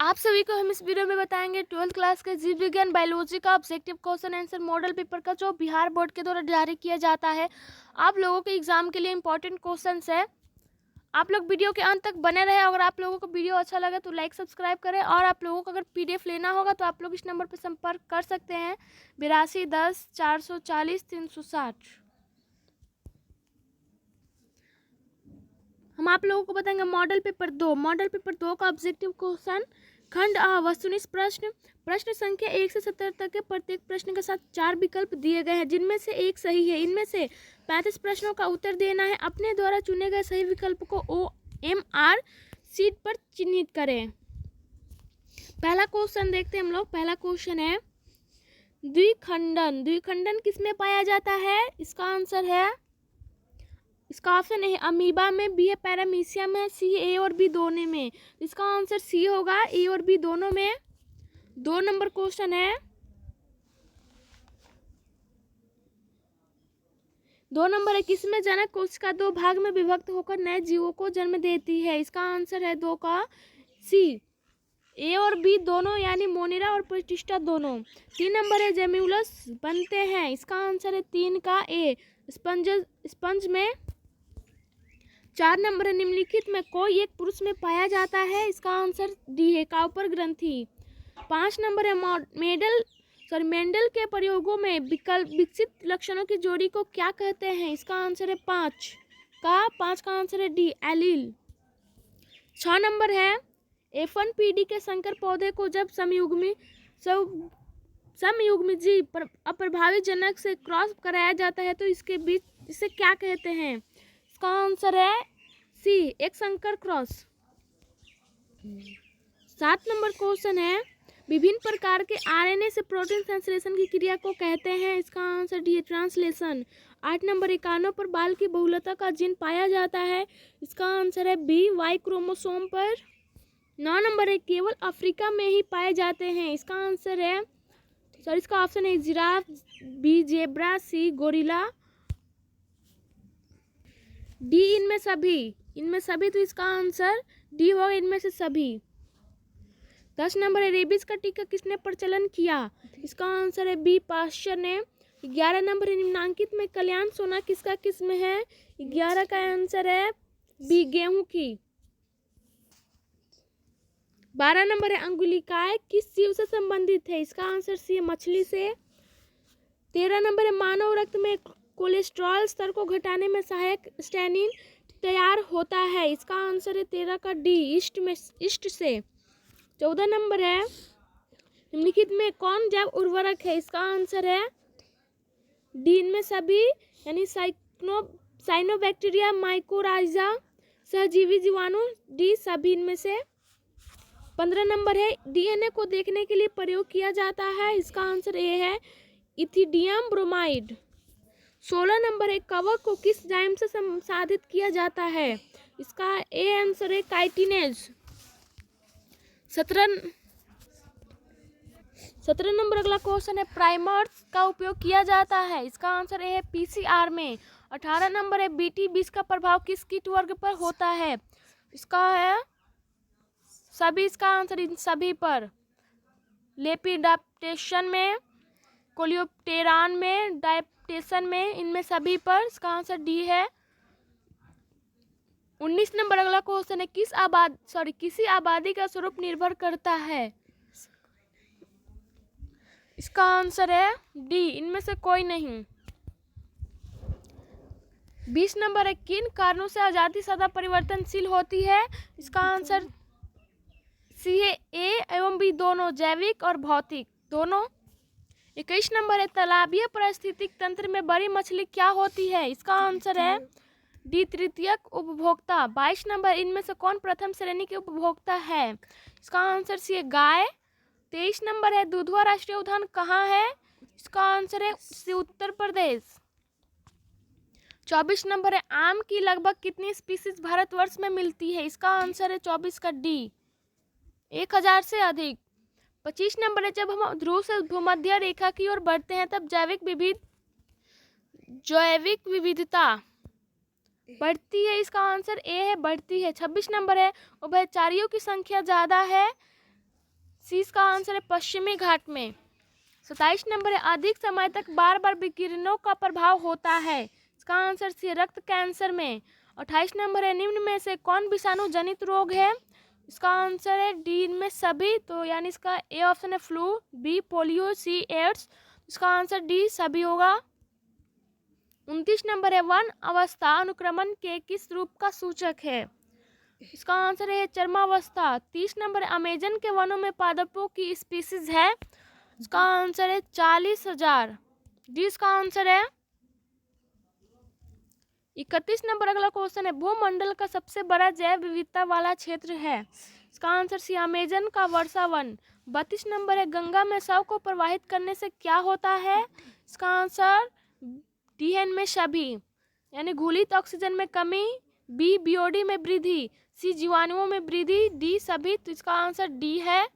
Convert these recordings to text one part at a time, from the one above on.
आप सभी को हम इस वीडियो में बताएंगे 12th क्लास के जीव विज्ञान बायोलॉजी का objective question answer model paper का जो बिहार बोर्ड के द्वारा जारी किया जाता है। आप लोगों के एग्जाम के लिए इंपॉर्टेंट क्वेश्चंस है। आप लोग वीडियो के अंत तक बने रहे। अगर आप लोगों को वीडियो अच्छा लगे तो लाइक सब्सक्राइब करें, और आप लोगों को अगर पीडीएफ लेना होगा तो आप लोग इस नंबर पर संपर्क कर सकते हैं 8210 440 360। हम आप लोगों को बताएंगे मॉडल पेपर 2 का ऑब्जेक्टिव क्वेश्चन खंड आ वस्तुनिष्ठ प्रश्न संख्या 1 से 17 तक के प्रत्येक प्रश्न के साथ 4 विकल्प दिए गए हैं, जिनमें से एक सही है। इनमें से 35 प्रश्नों का उत्तर देना है। अपने द्वारा चुने गए सही विकल्प को OMR शीट पर चिन्हित करें। पहला क्वेश्चन देखते हैं हम लोग। पहला क्वेश्चन है द्विखंडन किसमें पाया जाता है? इसका आंसर है, इसका ऑप्शन है अमीबा में, बी है पैरामीशिया में, सी ए और बी दोनों में। इसका आंसर सी होगा, ए और बी दोनों में। 2 नंबर क्वेश्चन है 2 नंबर है किसमें जनक कोशिका 2 भाग में विभक्त होकर नए जीवों को जन्म देती है? इसका आंसर है 2 का सी, ए और बी दोनों, यानी मोनेरा और प्रोटिस्टा दोनों। 3 नंबर है जेम्यूलस बनते हैं। इसका आंसर है 3 का ए, स्पंज में। 4 नंबर है निम्नलिखित में कोई एक पुरुष में पाया जाता है? इसका आंसर डी है काउपर ग्रंथि। 5 नंबर है मेंडल के प्रयोगों में विकसित लक्षणों की जोड़ी को क्या कहते हैं? इसका आंसर है 5 का आंसर है डी एलील। 6 नंबर है F1PD के संकर पौधे को जब समयुग्मी जीव अप्रभावित जनक से क्रॉस कराया जाता है तो इसके बीच इसे क्या कहते हैं? इसका आंसर है सी, एक संकर क्रॉस। 7 नंबर क्वेश्चन है विभिन्न प्रकार के आरएनए से प्रोटीन संश्लेषण की क्रिया को कहते हैं? इसका आंसर डी है ट्रांसलेशन। 8 नंबर कानों पर बाल की बहुलता का जीन पाया जाता है? इसका आंसर है बी, वाई क्रोमोसोम पर। 9 नंबर है केवल अफ्रीका में ही पाए जाते हैं? इसका आंसर है इसका ऑप्शन है जिराफ, बी जेब्रा, सी गोरिल्ला, डी इनमें सभी। तो इसका आंसर डी होगा इनमें से सभी। 10 नंबर है रेबीज का टीका किसने प्रचलन किया? इसका आंसर है बी, पाश्चर ने। 11 नंबर है निम्नांकित में कल्याण सोना किसका किस्म है? 11 का आंसर है बी, गेहूं की। 12 नंबर है अंगुलिकाय किस जीव से संबंधित है? इसका आंसर सी है मछली से। 13 नंबर है मानव रक्त में कोलेस्ट्रॉल स्तर को घटाने में सहायक स्टेनिन तैयार होता है? इसका आंसर है 13 का डी, ईस्ट से। 14 नंबर है निम्नलिखित में कौन जैव उर्वरक है? इसका आंसर है डी, इनमें सभी, यानी साइनोबैक्टीरिया, माइकोराइजा, सहजीवी जीवाणु, डी सभी इनमें से। 15 नंबर है डीएनए को देखने के लिए प्रयोग किया जाता है? इसका आंसर ए है इथिडियम ब्रोमाइड। 16 नंबर है कवक को किस एंजाइम से संसाधित किया जाता है? इसका ए आंसर है काइटिनेज। 17 नंबर अगला क्वेश्चन है प्राइमर्स का उपयोग किया जाता है? इसका आंसर ए है पीसीआर में। 18 नंबर है बीटी 20 का प्रभाव किस कीट वर्ग पर होता है? इसका है सभी, इसका आंसर इन सभी पर। लेपिडाप्टेशन में, कोलियोप्टेरान में, डायप्टेशन में, इनमें सभी पर। इसका आंसर डी है। 19 नंबर अगला क्वेश्चन है किसी आबादी का स्वरूप निर्भर करता है? इसका आंसर है डी, इनमें से कोई नहीं। 20 नंबर है किन कारणों से आजादी सदा परिवर्तनशील होती है? इसका आंसर सी है ए एवं बी दोनों, जैविक और भौतिक दोनों। 21 नंबर है तालाबीय पारिस्थितिक तंत्र में बड़ी मछली क्या होती है? इसका आंसर है डी, तृतीयक उपभोक्ता। 22 नंबर इनमें से कौन प्रथम श्रेणी के उपभोक्ता है? इसका आंसर सी है गाय। 23 नंबर है दुधवा राष्ट्रीय उद्यान कहाँ है? इसका आंसर है सी, उत्तर प्रदेश। 24 नंबर है आम की लगभग कितनी स्पीसीज भारतवर्ष में मिलती है? इसका आंसर है 24 का डी, 1000 से अधिक। 25 नंबर है जब हम ध्रुव से भूमध्य रेखा की ओर बढ़ते हैं तब जैविक विविधता बढ़ती है? इसका आंसर ए है बढ़ती है। 26 नंबर है उभयचारियों की संख्या ज्यादा है? सी इसका आंसर है पश्चिमी घाट में। 27 नंबर है अधिक समय तक बार बार विकिरणों का प्रभाव होता है। इसका आंसर सी रक्त कैंसर में। 28 नंबर है निम्न में से कौन विषाणु जनित रोग है। इसका आंसर है डी में सभी, तो यानी इसका ए ऑप्शन है फ्लू, बी पोलियो, सी एड्स। इसका आंसर डी सभी होगा। 29 नंबर है वन अवस्था अनुक्रमण के किस रूप का सूचक है। इसका आंसर है चरमावस्था। 30 नंबर अमेजन के वनों में पादपों की स्पीसीज है। इसका आंसर है 40,000, डी इसका आंसर है। 31 नंबर अगला क्वेश्चन है भूमंडल का सबसे बड़ा जैव विविधता वाला क्षेत्र है। इसका आंसर सी अमेजन का वर्षा वन। 32 नंबर है गंगा में शव को प्रवाहित करने से क्या होता है। इसका आंसर डी है में सभी, यानी घुलित ऑक्सीजन में कमी, बी बीओडी में वृद्धि, सी जीवाणुओं में वृद्धि, डी सभी। तो इसका आंसर डी है।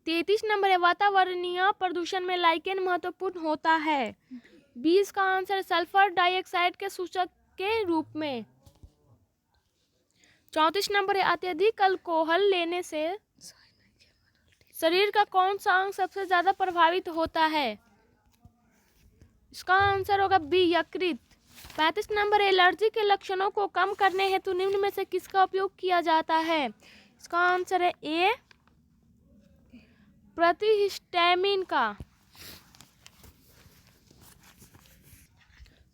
33 नंबर है वातावरणीय प्रदूषण में लाइकेन महत्वपूर्ण होता है। बी इसका आंसर सल्फर डाइऑक्साइड के सूचक के रूप में। 34 नंबर है अत्यधिक अल्कोहल लेने से शरीर का कौन सा अंग सबसे ज्यादा प्रभावित होता है। इसका आंसर होगा बी यकृत। 35 नंबर है एलर्जी के लक्षणों को कम करने हेतु निम्न में से किसका उपयोग किया जाता है। इसका आंसर है ए प्रतिहिस्टामिन का।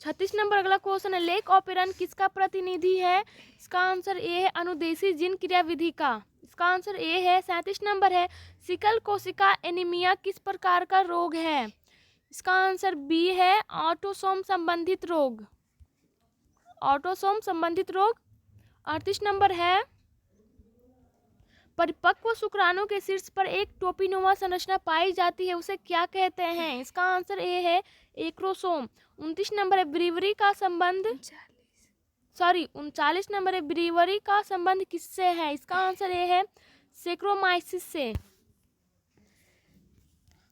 36 नंबर अगला क्वेश्चन है लेक ऑपेरन किसका प्रतिनिधि है। इसका आंसर ए है अनुदेशी जीन क्रियाविधि का। इसका आंसर ए है। 37 नंबर है सिकल कोशिका एनीमिया किस प्रकार का रोग है। इसका आंसर बी है ऑटोसोम संबंधित रोग। ऑटोसोम संबंधित रोग। 38 नंबर है परिपक्व शुक्राणु के शीर्ष पर एक टोपीनुमा संरचना पाई जाती है, उसे क्या कहते हैं। इसका आंसर ए है एक्रोसोम। 29 नंबर है ब्रीवरी का संबंध 39 नंबर है ब्रीवरी का संबंध किससे है। इसका आंसर ए है सेक्रोमाइसिस से।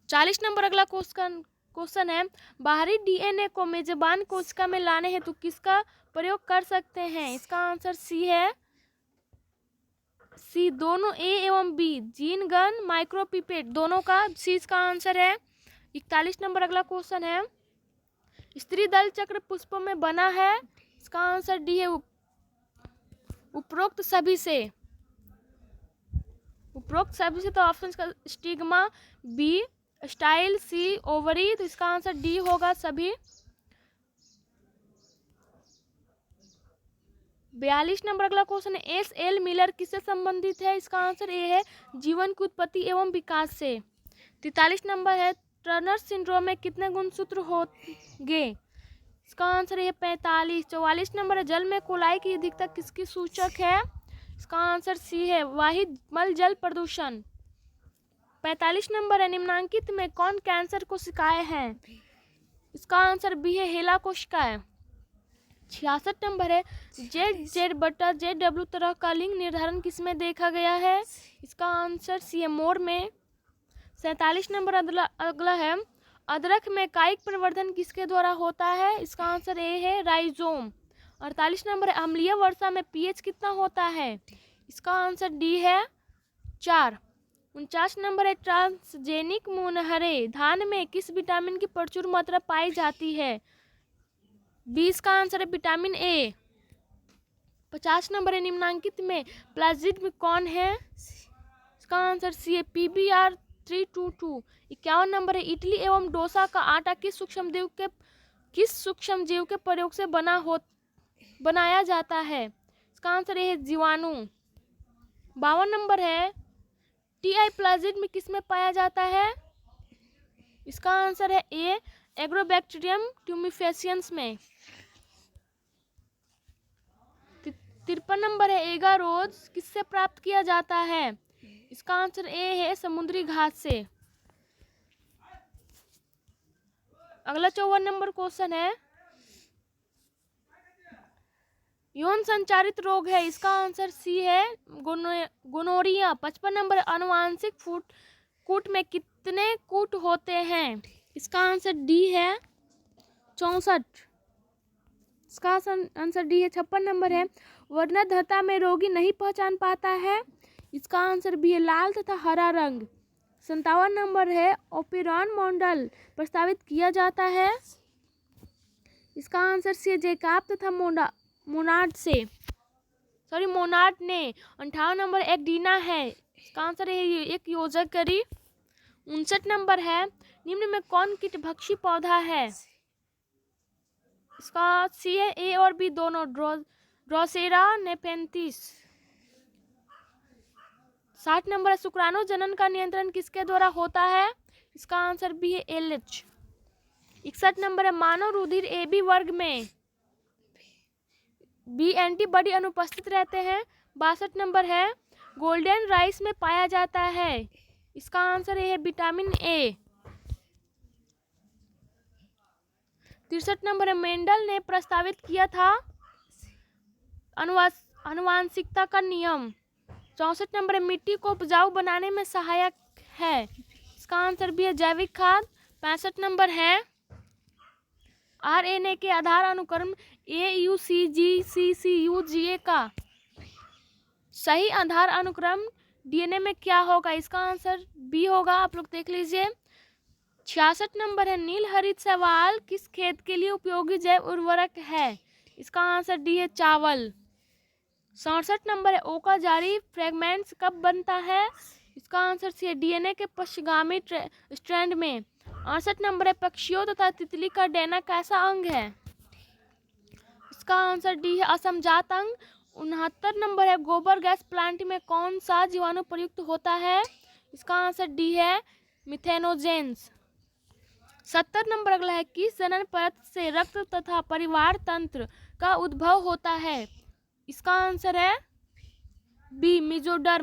40 नंबर अगला क्वेश्चन है बाहरी डीएनए को मेजबान कोशिका में लाने हेतु किसका प्रयोग कर सकते हैं। इसका आंसर सी है सी दोनों ए एवं बी जीन गन माइक्रोपिपेट दोनों का। सी इसका आंसर है। 41 नंबर अगला क्वेश्चन है स्त्री दल चक्र पुष्पों में बना है। इसका आंसर डी है उपरोक्त सभी से। उपरोक्त सभी से तो ऑप्शन का स्टिग्मा, बी स्टाइल, सी ओवरी। तो इसका आंसर डी होगा सभी। 42 नंबर अगला क्वेश्चन है एस एल मिलर किससे संबंधित है। इसका आंसर ए है जीवन की उत्पत्ति एवं विकास से। 43 नंबर है टर्नर सिंड्रोम में कितने गुणसूत्र होंगे। इसका आंसर है 45। 44 नंबर है जल में कोलाई की अधिकता किसकी सूचक है। इसका आंसर सी है वाहिद मल जल प्रदूषण। 45 नंबर है निम्नांकित में कौन कैंसर को शिकाय है। इसका आंसर बी है हेला कोशिकाएं। 66 नंबर है ZZ/ZW तरह का लिंग निर्धारण किसमें देखा गया है। इसका आंसर सी है मोर में। 47 नंबर अगला है अदरक में कायिक प्रवर्धन किसके द्वारा होता है। इसका आंसर ए है राइजोम। 48 नंबर है अम्लीय वर्षा में पीएच कितना होता है। इसका आंसर डी है 4। 49 नंबर है ट्रांसजेनिक मुनहरे धान में किस विटामिन की प्रचुर मात्रा पाई जाती है। 20 का आंसर है विटामिन ए। 50 नंबर है निम्नांकित में प्लाज्मिड कौन है। इसका आंसर सी है PBr322। 51 नंबर है इडली एवं डोसा का आटा किस सूक्ष्म जीव के प्रयोग से बनाया जाता है। इसका आंसर ये है जीवाणु। 52 नंबर है टीआई प्लाज्मिड में किस में पाया जाता है। इसका आंसर है ए एग्रोबैक्टीरियम ट्यूमिफेसियंस में। 53 नंबर है एगारोज किससे प्राप्त किया जाता है। इसका आंसर ए है समुद्री घास से। अगला 54 नंबर क्वेश्चन है यौन संचारित रोग है। इसका आंसर सी है गोनोरिया। 55 नंबर आनुवांशिक कूट में कितने कूट होते हैं। इसका आंसर डी है 64। इसका आंसर डी है। 56 नंबर है वर्णद्धता में रोगी नहीं पहचान पाता है। इसका आंसर भी है लाल तथा हरा रंग। 57 नंबर है ओपेरॉन मॉडल प्रस्तावित किया जाता है। इसका आंसर सी है जैकब तथा मोनार्ड ने। 58 नंबर एक्डिना है। इसका आंसर है एक योजकरी। 59 नंबर है निम्न में कौन कीटभक्षी पौधा है? इसका सी है ए और बी दोनों, ड्रोसेरा नेपेंथिस। 60 नंबर है शुक्राणु जनन का नियंत्रण किसके द्वारा होता है? इसका आंसर बी है एलएच। 61 नंबर है मानव रुधिर ए बी वर्ग में बी एंटीबॉडी अनुपस्थित रहते हैं। 62 नंबर है गोल्डन राइस में पाया जाता है। इसका आंसर है विटामिन ए। 63 नंबर है मेंडल ने प्रस्तावित किया था आनुवांशिकता का नियम। 64 नंबर है मिट्टी को उपजाऊ बनाने में सहायक है। इसका आंसर भी है जैविक खाद। 65 नंबर है आरएनए के आधार अनुक्रम AUCGCCUGA का सही आधार अनुक्रम डीएनए में क्या होगा? इसका आंसर बी होगा। आप लोग देख लीजिए। 66 नंबर है नील हरित शैवाल किस खेत के लिए उपयोगी जैव उर्वरक है? इसका आंसर डी है चावल। 67 नंबर है ओकाजारी फ्रेगमेंट्स कब बनता है? इसका आंसर सी है डीएनए के पश्चगामी स्ट्रैंड में। 68 नंबर है पक्षियों तथा तितली का डेना कैसा अंग है? इसका आंसर डी है असमजात अंग। 69 नंबर है गोबर गैस प्लांट में कौन सा जीवाणु प्रयुक्त होता है? इसका आंसर डी है मिथेनोजेंस। 70 नंबर अगला है किस जनन परत से रक्त तथा परिवार तंत्र का उद्भव होता है? इसका आंसर है बी मिजोडर।